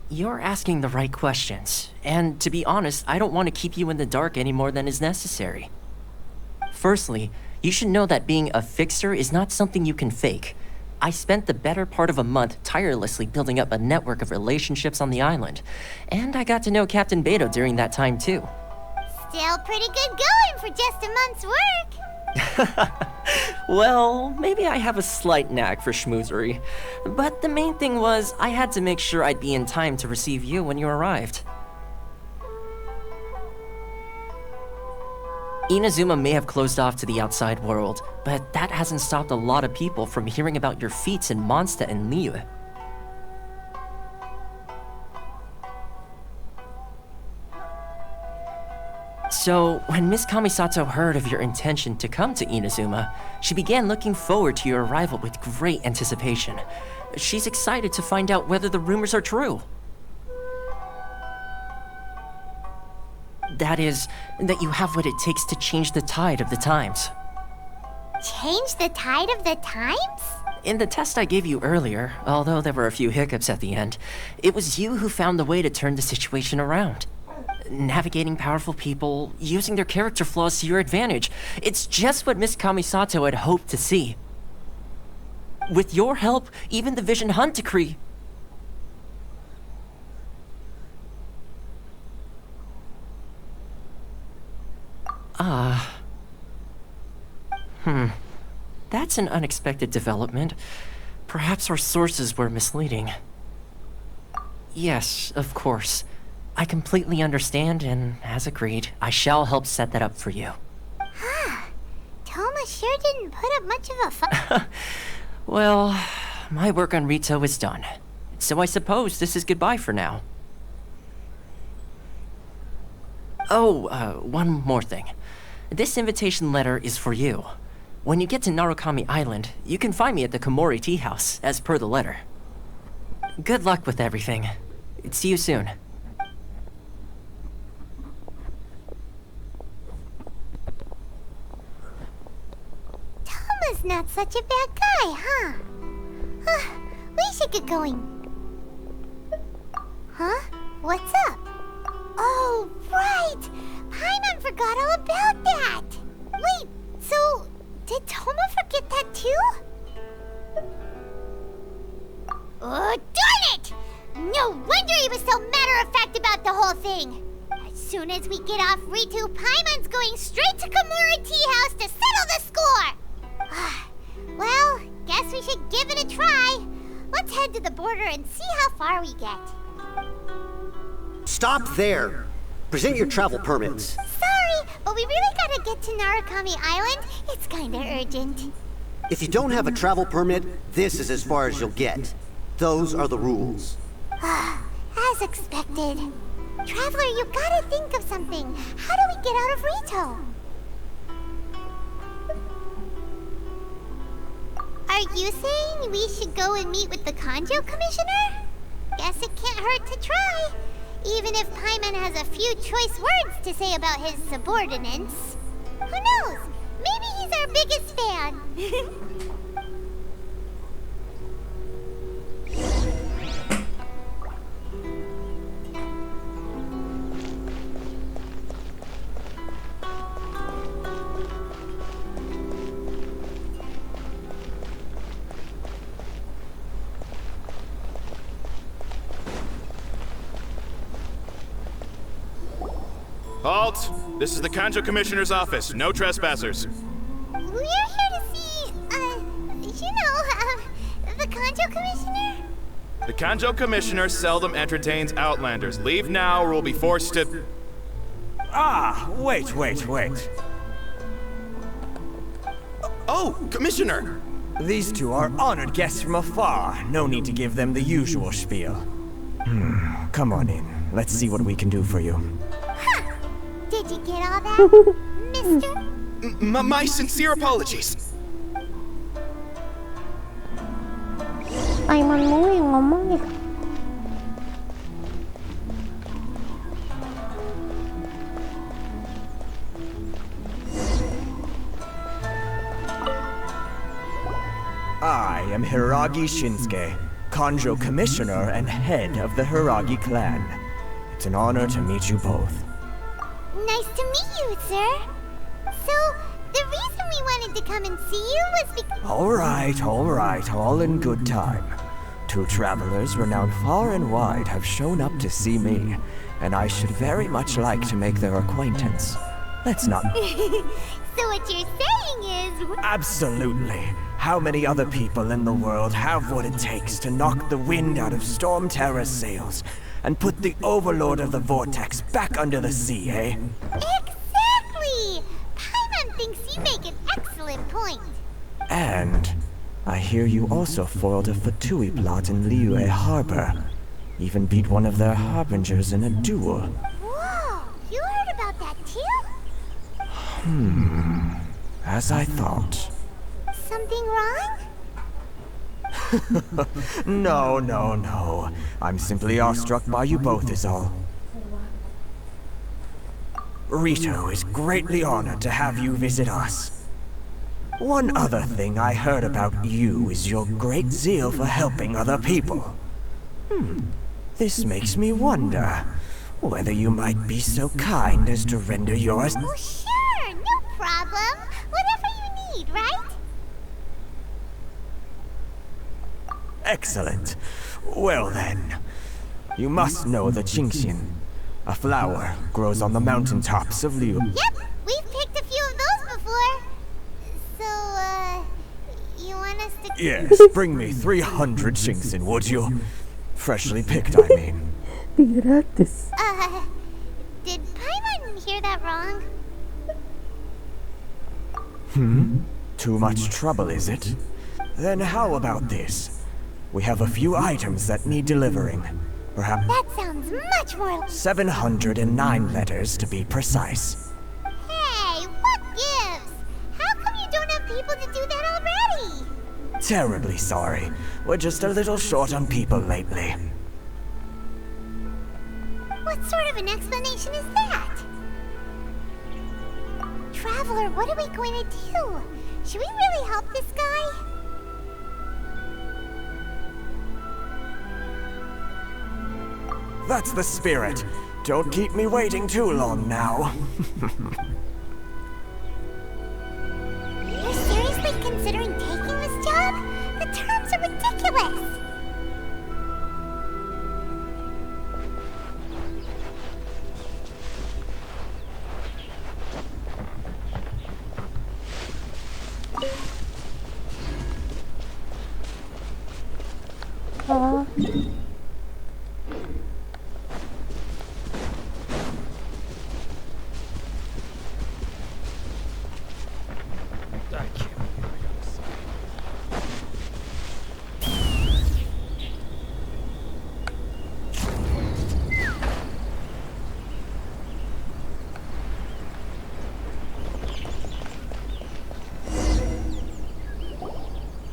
You're asking the right questions, and to be honest, I don't want to keep you in the dark any more than is necessary. Firstly, you should know that being a fixer is not something you can fake. I spent the better part of a month tirelessly building up a network of relationships on the island, and I got to know Captain Beidou during that time too. Still pretty good going for just a month's work. Well, maybe I have a slight knack for schmoozery, but the main thing was I had to make sure I'd be in time to receive you when you arrived. Inazuma may have closed off to the outside world, but that hasn't stopped a lot of people from hearing about your feats in Mondstadt and Liyue. So, when Miss Kamisato heard of your intention to come to Inazuma, she began looking forward to your arrival with great anticipation. She's excited to find out whether the rumors are true. That is, that you have what it takes to change the tide of the times. Change the tide of the times? In the test I gave you earlier, although there were a few hiccups at the end, it was you who found the way to turn the situation around. Navigating powerful people, using their character flaws to your advantage. It's just what Miss Kamisato had hoped to see. With your help, even the Vision Hunt Decree... That's an unexpected development. Perhaps our sources were misleading. Yes, of course. I completely understand, and as agreed, I shall help set that up for you. sure didn't put up much of a fight. Well, my work on Ritou is done. So I suppose this is goodbye for now. Oh, one more thing. This invitation letter is for you. When you get to Narukami Island, you can find me at the Komori Tea House, as per the letter. Good luck with everything. See you soon. Thoma's not such a bad guy, huh? We should get going. Huh? What's up? Oh, right! Paimon forgot all about that! Wait, so did Thoma forget that too? Oh, darn it! No wonder he was so matter-of-fact about the whole thing! As soon as we get off Ritou, Paimon's going straight to Komori Tea House to settle the score! Well, guess we should give it a try. Let's head to the border and see how far we get. Stop there! Present your travel permits. Sorry, but we really gotta get to Narukami Island. It's kinda urgent. If you don't have a travel permit, this is as far as you'll get. Those are the rules. As expected. Traveler, you gotta think of something. How do we get out of Ritou? Are you saying we should go and meet with the Kanjo Commissioner? Guess it can't hurt to try. Even if Paimon has a few choice words to say about his subordinates. Who knows? Maybe he's our biggest fan. Halt! This is the Kanjo Commissioner's office. No trespassers. We're here to see, the Kanjo Commissioner? The Kanjo Commissioner seldom entertains Outlanders. Leave now or we'll be forced to... Wait. Oh, Commissioner! These two are honored guests from afar. No need to give them the usual spiel. Come on in. Let's see what we can do for you. Did you get all that, mister? My sincere apologies. Paimon mo yang ngomong ya. I am Hiragi Shinsuke, Kanjo Commissioner and head of the Hiragi clan. It's an honor to meet you both. Nice to meet you, sir. So, the reason we wanted to come and see you was because... All right, all in good time. Two travelers renowned far and wide have shown up to see me, and I should very much like to make their acquaintance. Let's not... So what you're saying is... Absolutely. How many other people in the world have what it takes to knock the wind out of Storm Terror's sails and put the Overlord of the Vortex back under the sea, eh? Exactly! Paimon thinks you make an excellent point. And I hear you also foiled a Fatui plot in Liyue Harbor. Even beat one of their harbingers in a duel. Whoa! You heard about that too? As I thought. Something wrong? No. I'm simply awestruck by you both is all. Ritou is greatly honored to have you visit us. One other thing I heard about you is your great zeal for helping other people. This makes me wonder whether you might be so kind as to render yours... Oh, sure, no problem. Whatever you need, right? Excellent. Well then, you must know the Qingxian. A flower grows on the mountaintops of Liu. Yep, we've picked a few of those before. So, you want us to... Yes, bring me 300 Qingxian, would you? Freshly picked, I mean. Gratis. Did Paimon hear that wrong? too much trouble, is it? Then how about this? We have a few items that need delivering. Perhaps That sounds much more... 709 letters to be precise. Hey, what gives? How come you don't have people to do that already? Terribly sorry. We're just a little short on people lately. What sort of an explanation is that? Traveler, what are we going to do? Should we really help this guy? That's the spirit. Don't keep me waiting too long now. You're seriously considering taking this job? The terms are ridiculous!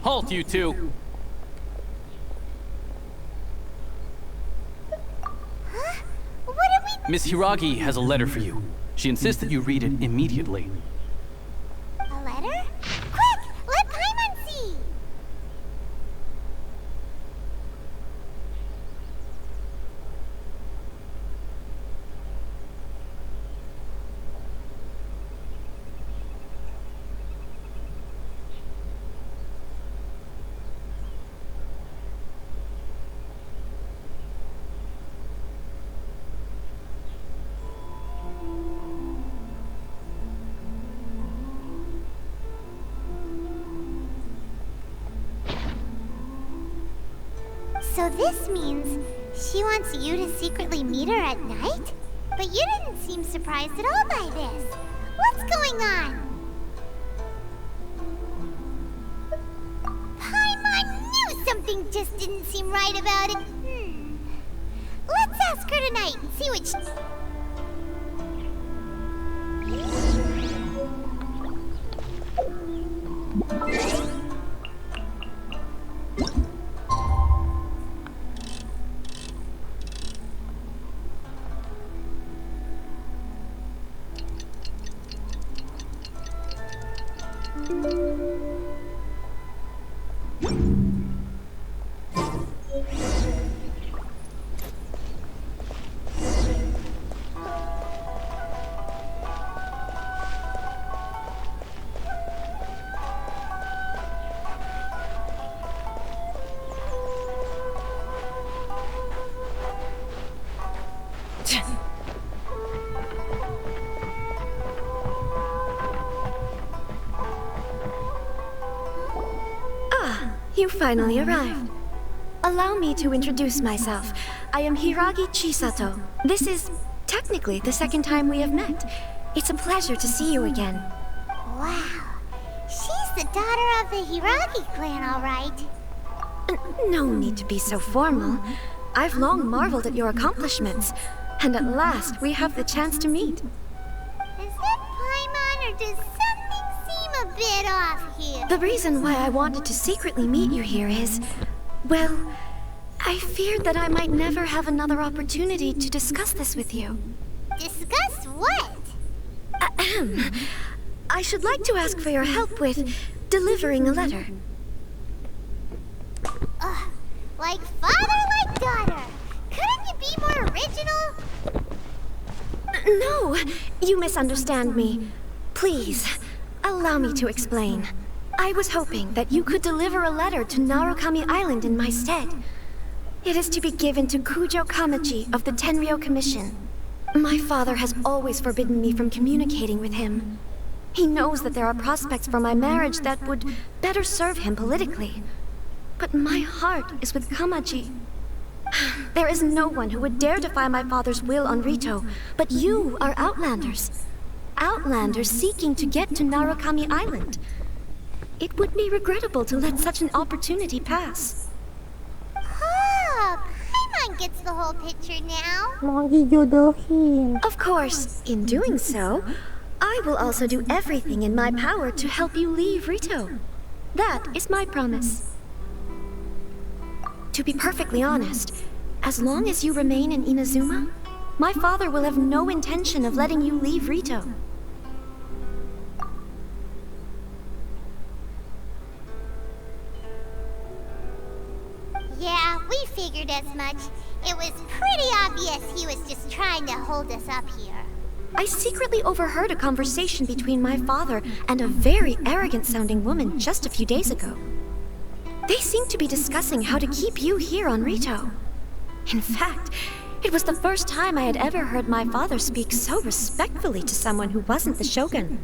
Halt, you two! Huh? What are we... Miss Hiragi has a letter for you. She insists that you read it immediately. A letter? Quick! Let Paimon see! So this means she wants you to secretly meet her at night? But you didn't seem surprised at all by this. What's going on? Paimon knew something just didn't seem right about it. Let's ask her tonight and see what she... You finally arrived. Allow me to introduce myself. I am Hiragi Chisato. This is technically the second time we have met. It's a pleasure to see you again. Wow. She's the daughter of the Hiragi clan, all right. No need to be so formal. I've long marveled at your accomplishments. And at last, we have the chance to meet. Is that Paimon, or does something seem a bit off here? The reason why I wanted to secretly meet you here is... well, I feared that I might never have another opportunity to discuss this with you. Discuss what? Ahem. I should like to ask for your help with delivering a letter. Like father, like daughter. Couldn't you be more original? No, you misunderstand me. Please, allow me to explain. I was hoping that you could deliver a letter to Narukami Island in my stead. It is to be given to Kujo Kamachi of the Tenryou Commission. My father has always forbidden me from communicating with him. He knows that there are prospects for my marriage that would better serve him politically. But my heart is with Kamachi. There is no one who would dare defy my father's will on Ritou, but you are Outlanders. Outlanders seeking to get to Narukami Island. it would be regrettable to let such an opportunity pass. Oh, Paimon gets the whole picture now. Mau dijodohin. Of course, in doing so, I will also do everything in my power to help you leave Ritou. That is my promise. To be perfectly honest, as long as you remain in Inazuma, my father will have no intention of letting you leave Ritou. Yeah, we figured as much. It was pretty obvious he was just trying to hold us up here. I secretly overheard a conversation between my father and a very arrogant-sounding woman just a few days ago. They seemed to be discussing how to keep you here on Ritou. In fact, it was the first time I had ever heard my father speak so respectfully to someone who wasn't the Shogun.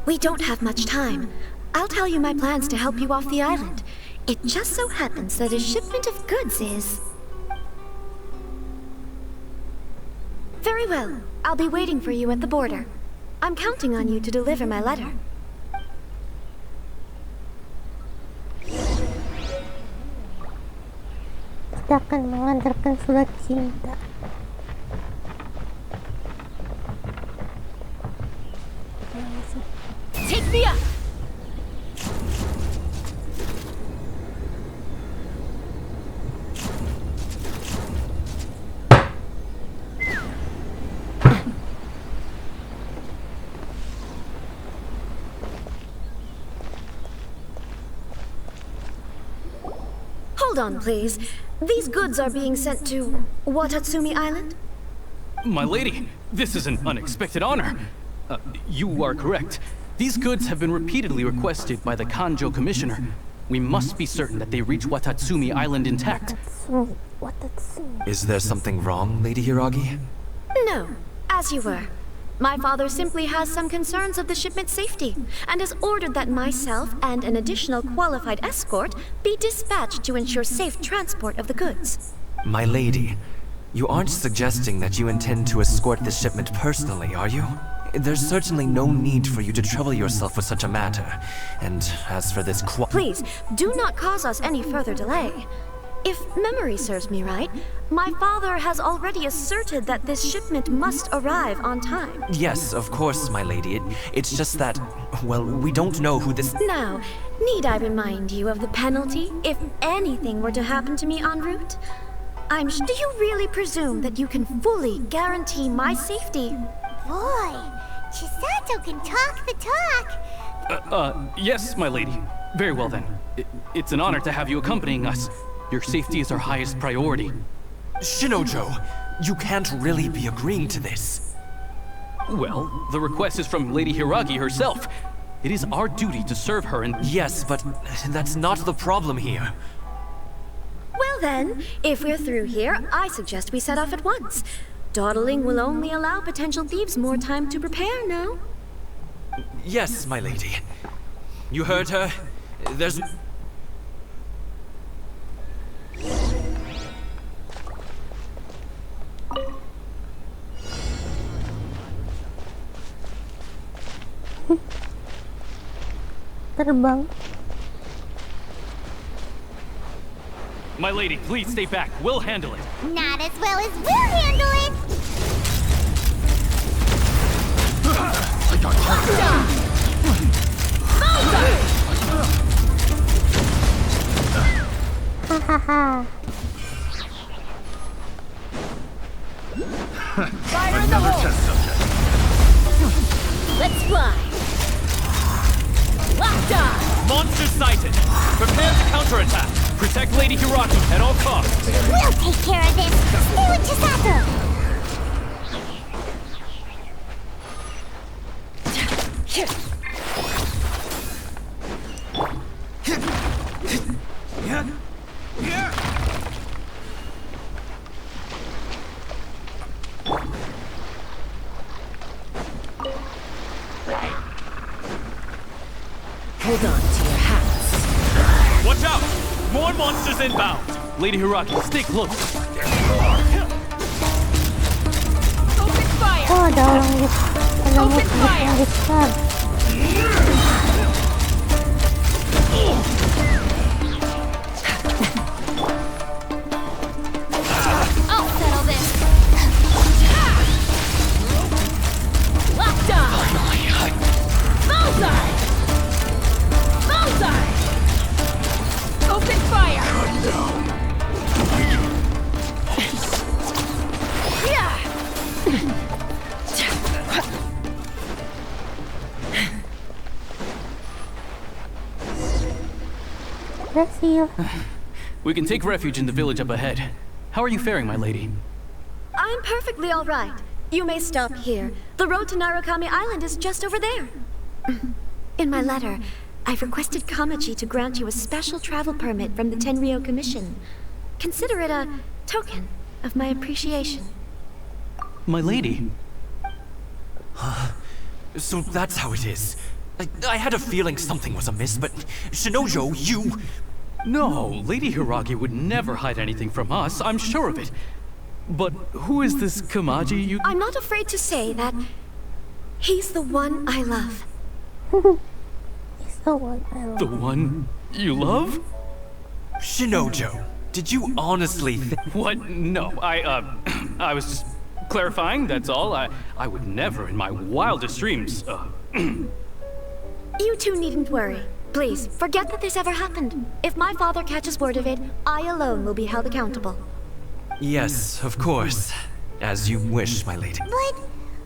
We don't have much time. I'll tell you my plans to help you off the island. It just so happens that a shipment of goods is... Very well. I'll be waiting for you at the border. I'm counting on you to deliver my letter. Kita akan mengantarkan surat cinta. Take me up! Hold on, please. These goods are being sent to Watatsumi Island? My lady, this is an unexpected honor. You are correct. These goods have been repeatedly requested by the Kanjo Commissioner. We must be certain that they reach Watatsumi Island intact. Is there something wrong, Lady Hiragi? No, as you were. My father simply has some concerns of the shipment's safety, and has ordered that myself and an additional qualified escort be dispatched to ensure safe transport of the goods. My lady, you aren't suggesting that you intend to escort this shipment personally, are you? There's certainly no need for you to trouble yourself with such a matter. And as for this Please, do not cause us any further delay. If memory serves me right, my father has already asserted that this shipment must arrive on time. Yes, of course, my lady. It's just that, well, we don't know who this... Now, need I remind you of the penalty if anything were to happen to me en route? Do you really presume that you can fully guarantee my safety? Boy, Chisato can talk the talk. Yes, my lady. Very well then. It's an honor to have you accompanying us. Your safety is our highest priority. Shinojo, you can't really be agreeing to this. Well, the request is from Lady Hiragi herself. It is our duty to serve her and... Yes, but that's not the problem here. Well then, if we're through here, I suggest we set off at once. Dawdling will only allow potential thieves more time to prepare, no? Yes, my lady. You heard her. There's... Terbang. My lady, please stay back. We'll handle it. Not as well as we'll handle it. Hahaha. Fire in the hole! Let's fly! Locked on! Monster sighted! Prepare to counterattack! Protect Lady Hiragi at all costs! We'll take care of this! Stay with Chisato! Hold on to your hats. Watch out! More monsters inbound! Lady Hiragi, stay close. Open fire! Oh, ada orang yang besar. Brazil. We can take refuge in the village up ahead. How are you faring, my lady? I'm perfectly all right. You may stop here. The road to Narukami Island is just over there. In my letter, I've requested Kamachi to grant you a special travel permit from the Tenryou Commission. Consider it a token of my appreciation. My lady? So that's how it is. I had a feeling something was amiss, but Shinojo, you... No, Lady Hiragi would never hide anything from us, I'm sure of it. But who is this Kamaji you... I'm not afraid to say that he's the one I love. He's the one I love. The one you love? Shinojo, did you honestly What? No, I was just clarifying, that's all. I would never in my wildest dreams, You two needn't worry. Please, forget that this ever happened. If my father catches word of it, I alone will be held accountable. Yes, of course. As you wish, my lady. But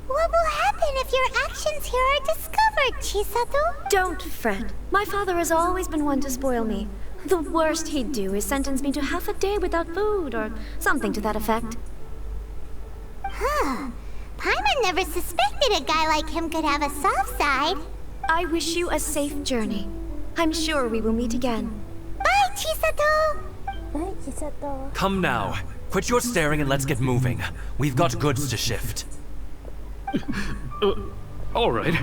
what will happen if your actions here are discovered, Chisato? Don't fret. My father has always been one to spoil me. The worst he'd do is sentence me to half a day without food, or something to that effect. Huh. Paimon never suspected a guy like him could have a soft side. I wish you a safe journey. I'm sure we will meet again. Bye, Chisato! Bye, Chisato. Come now. Quit your staring and let's get moving. We've got goods to shift. All right.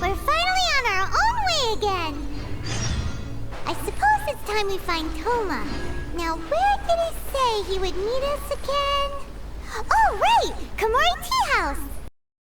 We're finally on our own way again! I suppose it's time we find Thoma. Now, where did he say he would meet us again? Oh, right! Komori Tea House!